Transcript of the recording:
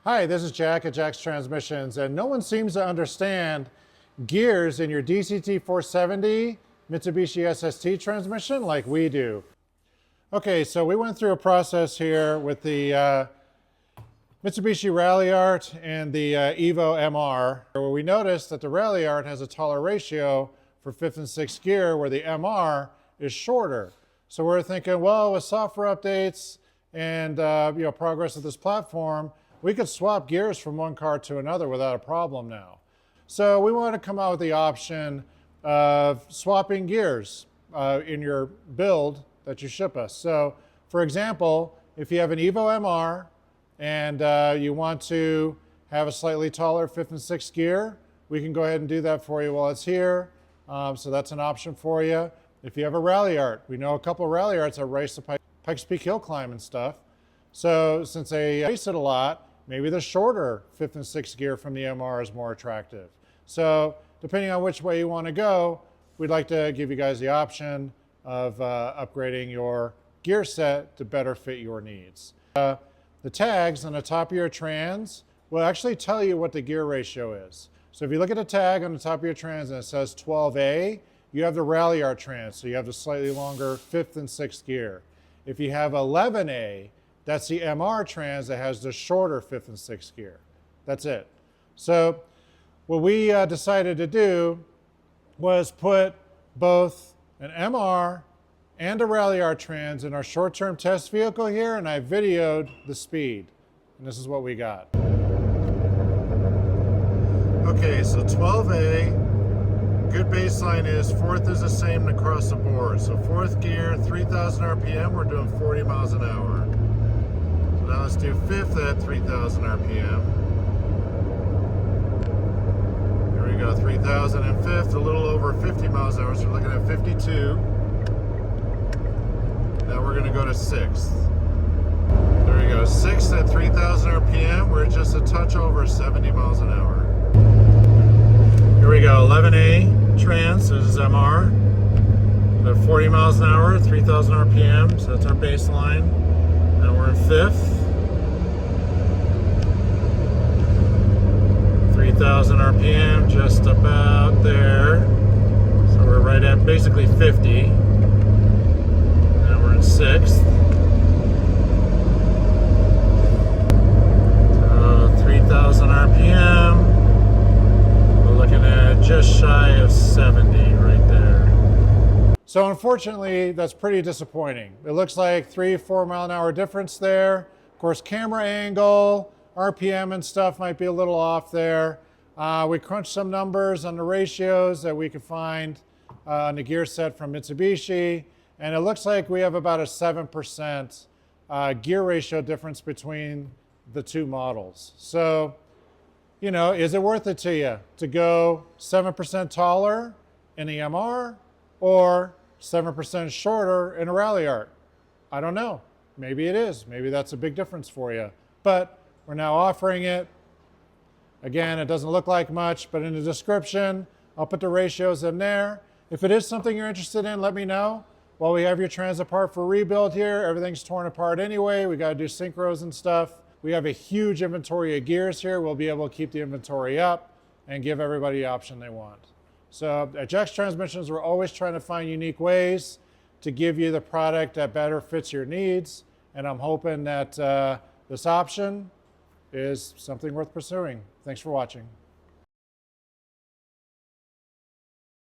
Hi, this is Jack at Jack's Transmissions, and no one seems to understand gears in your DCT470 Mitsubishi SST transmission like we do. Okay, so we went through a process here with the Mitsubishi Ralliart and the EVO MR, where we noticed that the Ralliart has a taller ratio for 5th and 6th gear, where the MR is shorter. So we're thinking, well, with software updates and progress of this platform, we could swap gears from one car to another without a problem now. So we want to come out with the option of swapping gears in your build that you ship us. So for example, if you have an EVO MR and you want to have a slightly taller 5th and 6th gear, we can go ahead and do that for you while it's here. So that's an option for you. If you have a Ralliart, we know a couple of Ralliarts that race the Pikes Peak hill climb and stuff. So since they race it a lot, maybe the shorter 5th and 6th gear from the MR is more attractive. So depending on which way you want to go, we'd like to give you guys the option of upgrading your gear set to better fit your needs. The tags on the top of your trans will actually tell you what the gear ratio is. So if you look at the tag on the top of your trans and it says 12A, you have the Ralliart trans, so you have the slightly longer 5th and 6th gear. If you have 11A, that's the MR trans that has the shorter 5th and 6th gear. That's it. So what we decided to do was put both an MR and a Ralliart trans in our short-term test vehicle here, and I videoed the speed. And this is what we got. Okay, so 12A, good baseline is 4th is the same across the board. So 4th gear, 3,000 RPM, we're doing 40 miles an hour. Now let's do 5th at 3,000 RPM. Here we go, 3,000 and 5th, a little over 50 miles an hour, so we're looking at 52. Now we're going to go to 6th. There we go, 6th at 3,000 RPM, we're just a touch over 70 miles an hour. Here we go, 11A trans, this is MR. At 40 miles an hour, 3,000 RPM, so that's our baseline. Now we're in 5th. 3,000 RPM, just about there. So we're right at basically 50. Now we're in 6th. 3,000 RPM. We're looking at just shy of 70 right there. So unfortunately, that's pretty disappointing. It looks like 3-4 mile an hour difference there. Of course, camera angle, RPM and stuff might be a little off there. We crunched some numbers on the ratios that we could find on the gear set from Mitsubishi, and it looks like we have about a 7% gear ratio difference between the two models. So, you know, is it worth it to you to go 7% taller in the MR or 7% shorter in a Ralliart? I don't know. Maybe it is. Maybe that's a big difference for you. But we're now offering it. Again, it doesn't look like much, but in the description, I'll put the ratios in there. If it is something you're interested in, let me know. While we have your trans apart for rebuild here, everything's torn apart anyway. We got to do synchros and stuff. We have a huge inventory of gears here. We'll be able to keep the inventory up and give everybody the option they want. So at Jack's Transmissions, we're always trying to find unique ways to give you the product that better fits your needs. And I'm hoping that this option is something worth pursuing. Thanks for watching.